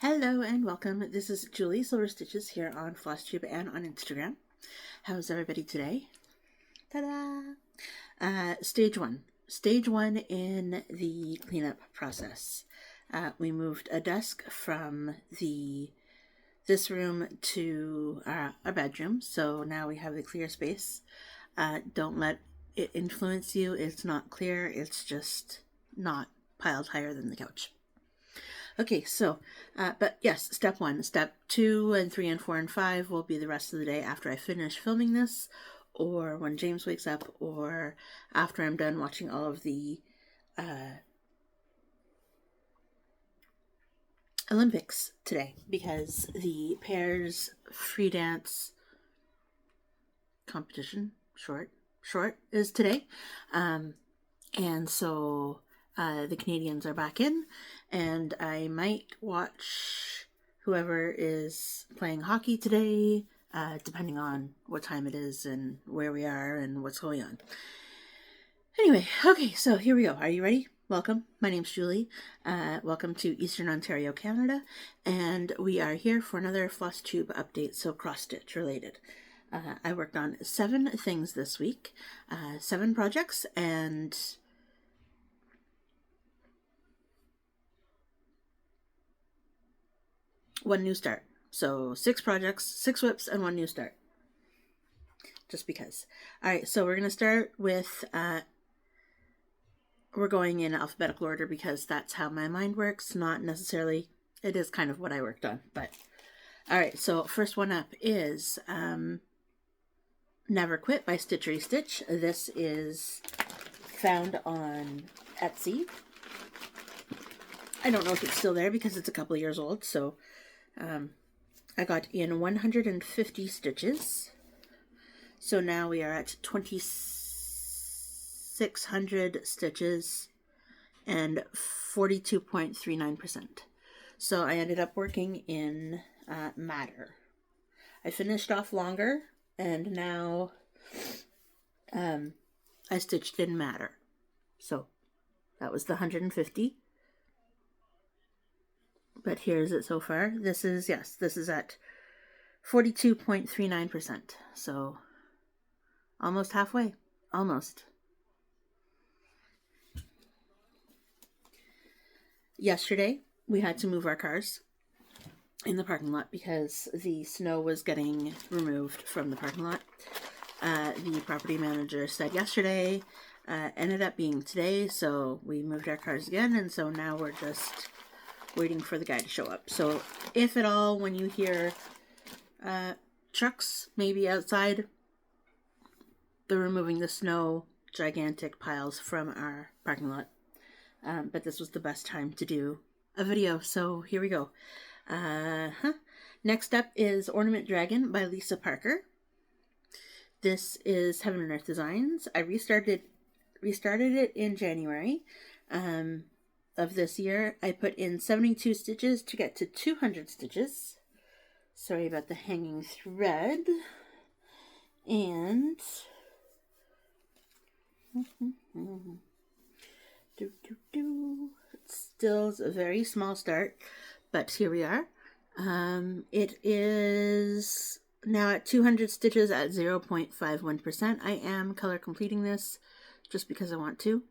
Hello and welcome. This is Julie Silver Stitches here on FlossTube and on Instagram. How's everybody today? Ta-da! Stage one. Stage one in the cleanup process. We moved a desk from this room to our bedroom, so now we have the clear space. Don't let it influence you. It's not clear. It's just not piled higher than the couch. Okay, so, but yes, step one. Step 2 and 3 and 4 and 5 will be the rest of the day after I finish filming this, or when James wakes up, or after I'm done watching all of the Olympics today, because the pairs free dance competition, short, is today. And so the Canadians are back in, and I might watch whoever is playing hockey today, depending on what time it is and where we are and what's going on. Anyway, okay, so here we go. Are you ready? Welcome. My name's Julie. Welcome to Eastern Ontario, Canada, and we are here for another FlossTube update, so cross-stitch related. I worked on 7 things this week, 7 projects, and one new start. So 6 projects, 6 whips, and 1 new start. Just because. Alright, so we're going to start with, we're going in alphabetical order because that's how my mind works, not necessarily, it is kind of what I worked on, but. Alright, so first one up is Never Quit by Stitchery Stitch. This is found on Etsy. I don't know if it's still there because it's a couple of years old, so I got in 150 stitches. So now we are at 2,600 stitches and 42.39%. So I ended up working in madder. I finished off longer, and now I stitched in madder. So that was the 150. But here's it so far. This is at 42.39%. So almost halfway. Almost. Yesterday, we had to move our cars in the parking lot because the snow was getting removed from the parking lot. The property manager said yesterday, ended up being today, so we moved our cars again, and so now we're just waiting for the guy to show up. So if at all, when you hear trucks maybe outside, they're removing the snow, gigantic piles from our parking lot. But this was the best time to do a video, so here we go. Next up is Ornament Dragon by Lisa Parker. This is Heaven and Earth Designs. I restarted it in January. Of this year. I put in 72 stitches to get to 200 stitches. Sorry about the hanging thread. And it's still a very small start, but here we are. It is now at 200 stitches at 0.51%. I am color completing this just because I want to.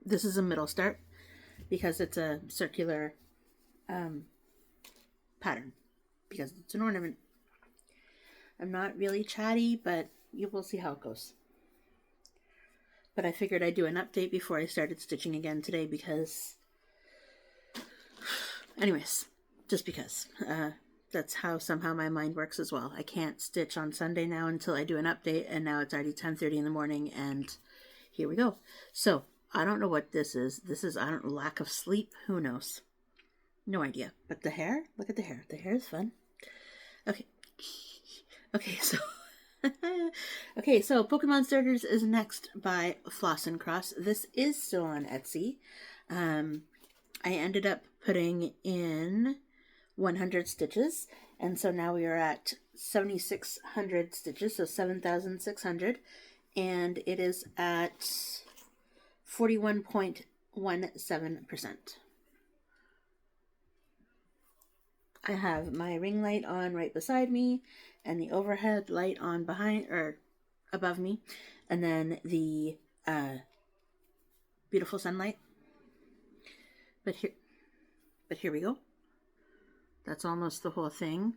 This is a middle start because it's a circular pattern, because it's an ornament. I'm not really chatty, but you will see how it goes. But I figured I'd do an update before I started stitching again today because, anyways, just because. That's how somehow my mind works as well. I can't stitch on Sunday now until I do an update, and now it's already 10:30 in the morning, and here we go. So, I don't know what this is. This is, lack of sleep. Who knows? No idea. But the hair? Look at the hair. The hair is fun. Okay. Okay, so... okay, so Pokemon Starters is next by Floss and Cross. This is still on Etsy. I ended up putting in 100 stitches. And so now we are at 7,600 stitches, so 7,600. And it is at 41.17%. I have my ring light on right beside me, and the overhead light on behind or above me, and then the beautiful sunlight. But here we go. That's almost the whole thing.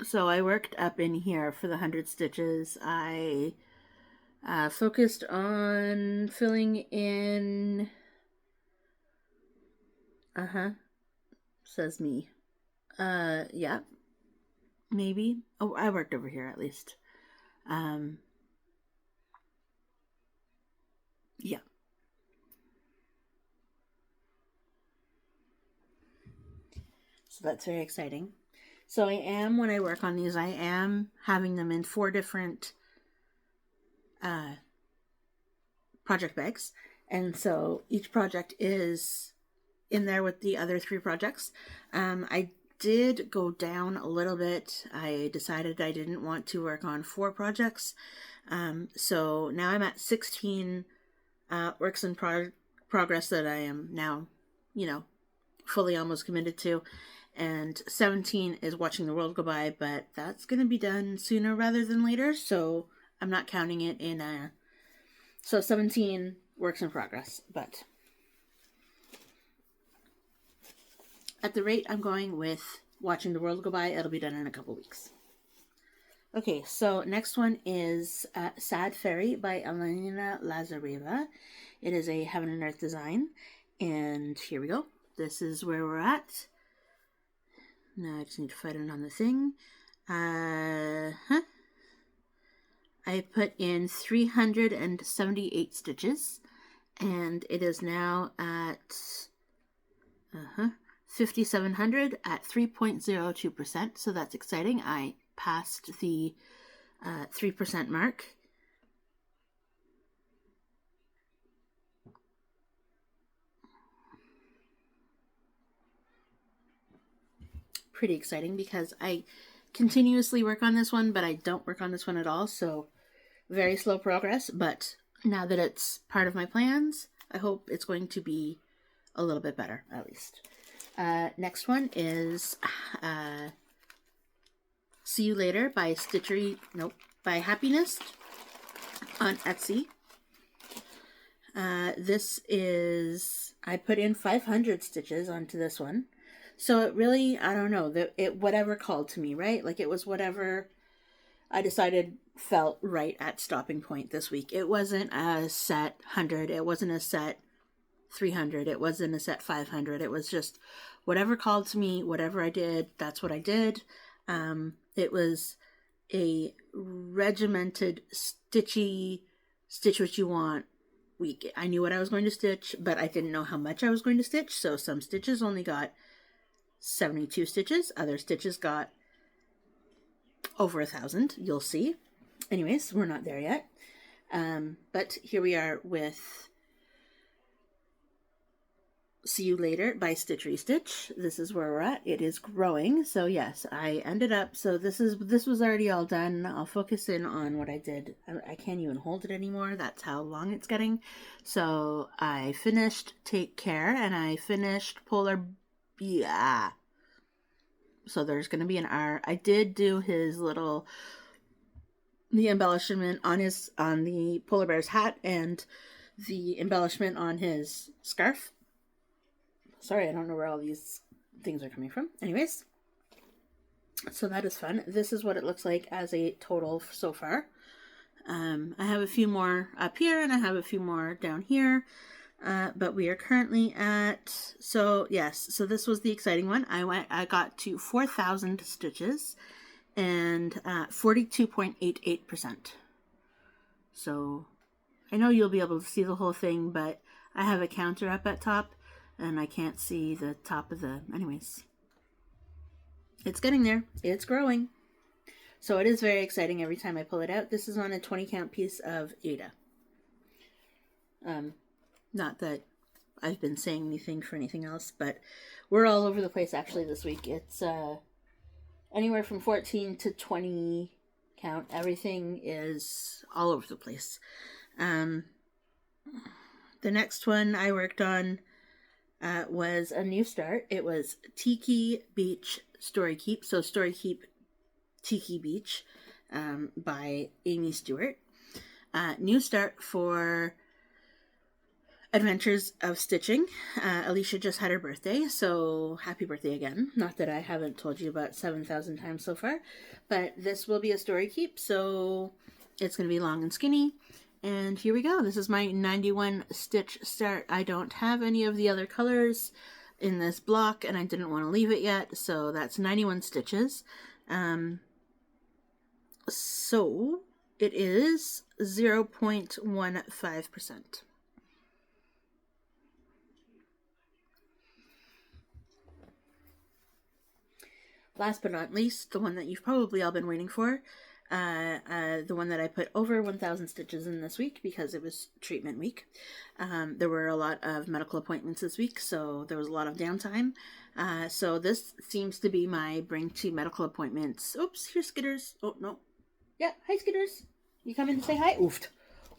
So I worked up in here for the 100 stitches. I focused on filling in. Says me. Yeah. Maybe. Oh, I worked over here at least. Yeah. So that's very exciting. So I am, when I work on these, I am having them in 4 different project bags. And so each project is in there with the other 3 projects. I did go down a little bit. I decided I didn't want to work on 4 projects. So now I'm at 16 works in progress that I am now, fully almost committed to. And 17 is watching the world go by, but that's going to be done sooner rather than later. So I'm not counting it in so 17 works in progress, but at the rate I'm going with watching the world go by, it'll be done in a couple weeks. Okay, so next one is Sad Fairy by Elena Lazareva. It is a Heaven and Earth design, and here we go. This is where we're at. Now I just need to find it on the thing. I put in 378 stitches, and it is now at 5,700 at 3.02%, so that's exciting. I passed the 3% mark. Pretty exciting because I continuously work on this one, but I don't work on this one at all, so very slow progress. But now that it's part of my plans, I hope it's going to be a little bit better, at least. Next one is See You Later by by Happiness on Etsy. This is, I put in 500 stitches onto this one. So it really, I don't know, it whatever called to me, right? Like it was whatever I decided felt right at stopping point this week. It wasn't a set 100. It wasn't a set 300. It wasn't a set 500. It was just whatever called to me, whatever I did, that's what I did. It was a regimented, stitchy, stitch what you want week. I knew what I was going to stitch, but I didn't know how much I was going to stitch. So some stitches only got 72 stitches. Other stitches got over 1,000. You'll see. Anyways, we're not there yet. But here we are with See You Later by Stitchery Stitch. This is where we're at. It is growing. So yes, I ended up, so this was already all done. I'll focus in on what I did. I can't even hold it anymore. That's how long it's getting. So I finished Take Care and I finished Polar. Yeah. So there's going to be an R. I did do his little, the embellishment on the polar bear's hat and the embellishment on his scarf. Sorry, I don't know where all these things are coming from. Anyways, so that is fun. This is what it looks like as a total so far. I have a few more up here and I have a few more down here. But we are currently at, so yes, so this was the exciting one. I got to 4,000 stitches and 42.88%. So I know you'll be able to see the whole thing, but I have a counter up at top and I can't see the top of anyways. It's getting there. It's growing. So it is very exciting every time I pull it out. This is on a 20 count piece of Ada. Not that I've been saying anything for anything else, but we're all over the place actually this week. It's anywhere from 14 to 20 count. Everything is all over the place. The next one I worked on, was a new start. It was Tiki Beach Story Keep. So Story Keep Tiki Beach by Amy Stewart. New start for Adventures of Stitching. Alicia just had her birthday, so happy birthday again. Not that I haven't told you about 7,000 times so far, but this will be a story keep, so it's going to be long and skinny. And here we go. This is my 91 stitch start. I don't have any of the other colors in this block, and I didn't want to leave it yet, so that's 91 stitches. So it is 0.15%. Last but not least, the one that you've probably all been waiting for, the one that I put over 1,000 stitches in this week because it was treatment week. There were a lot of medical appointments this week, so there was a lot of downtime. So this seems to be my bring to medical appointments. Oops, here's Skitters. Oh, no. Yeah, hi Skitters. You come in to say hi? Oofed.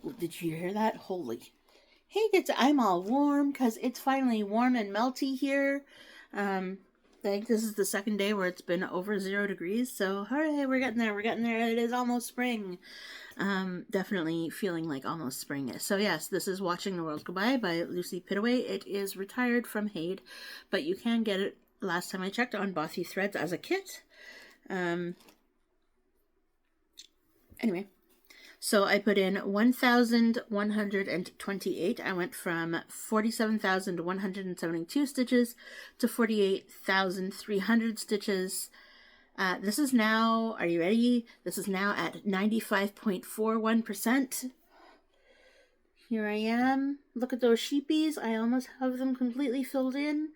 Oh, did you hear that? Holy. Hey, I'm all warm because it's finally warm and melty here. I think this is the second day where it's been over 0 degrees, so hooray, we're getting there, it is almost spring. Definitely feeling like almost spring. So yes, this is Watching the World Go by Lucy Pittaway. It is retired from Haid, but you can get it, last time I checked, on Bothy Threads as a kit. Anyway. So I put in 1,128. I went from 47,172 stitches to 48,300 stitches. This is now, are you ready? This is now at 95.41%. Here I am. Look at those sheepies. I almost have them completely filled in.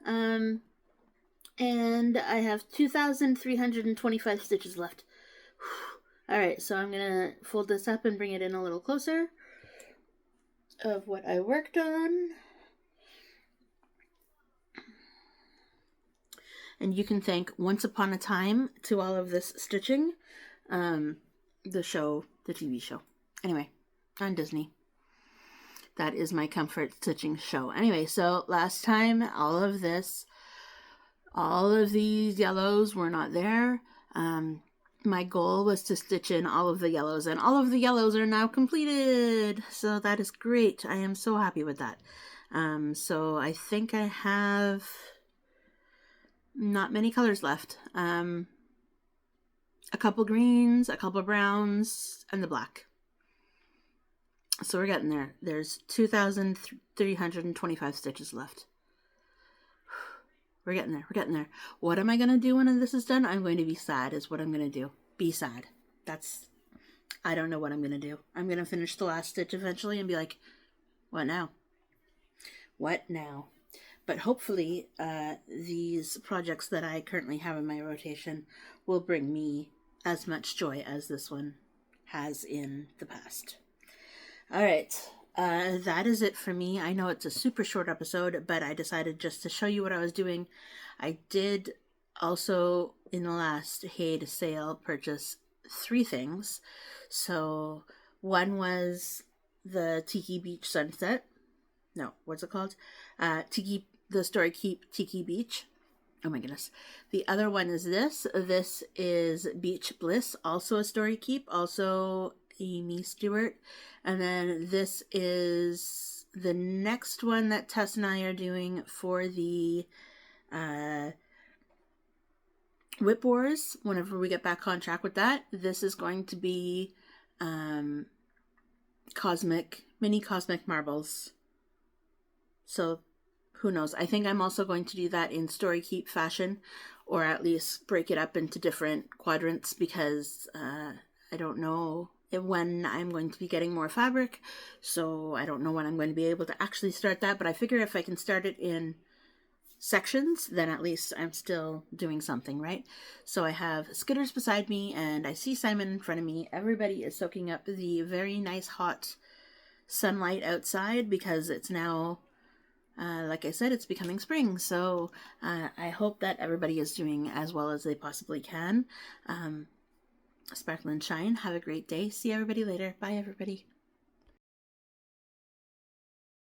And I have 2,325 stitches left. Alright, so I'm going to fold this up and bring it in a little closer of what I worked on. And you can thank Once Upon a Time to all of this stitching. The TV show. Anyway, on Disney. That is my comfort stitching show. Anyway, so last time, all of these yellows were not there. My goal was to stitch in all of the yellows, and all of the yellows are now completed. So that is great. I am so happy with that. So I think I have not many colors left. A couple greens, a couple browns, and the black. So we're getting there. There's 2,325 stitches left. We're getting there. What am I going to do when this is done? I'm going to be sad is what I'm going to do. Be sad. I don't know what I'm going to do. I'm going to finish the last stitch eventually and be like, what now? What now? But hopefully, these projects that I currently have in my rotation will bring me as much joy as this one has in the past. All right. That is it for me. I know it's a super short episode, but I decided just to show you what I was doing. I did also, in the last Haid sale, purchase 3 things. So, one was the Tiki Beach Sunset. No, what's it called? The Story Keep Tiki Beach. Oh my goodness. The other one is this. This is Beach Bliss, also a Story Keep, also Amy Stewart. And then this is the next one that Tess and I are doing for the Whip Wars. Whenever we get back on track with that, this is going to be mini cosmic marbles. So who knows? I think I'm also going to do that in Story Keep fashion, or at least break it up into different quadrants, because I don't know when I'm going to be getting more fabric, so I don't know when I'm going to be able to actually start that, but I figure if I can start it in sections, then at least I'm still doing something, right? So I have Skitters beside me, and I see Simon in front of me. Everybody is soaking up the very nice hot sunlight outside because it's now, like I said, it's becoming spring, so I hope that everybody is doing as well as they possibly can. Sparkle and shine. Have a great day. See everybody later. Bye, everybody.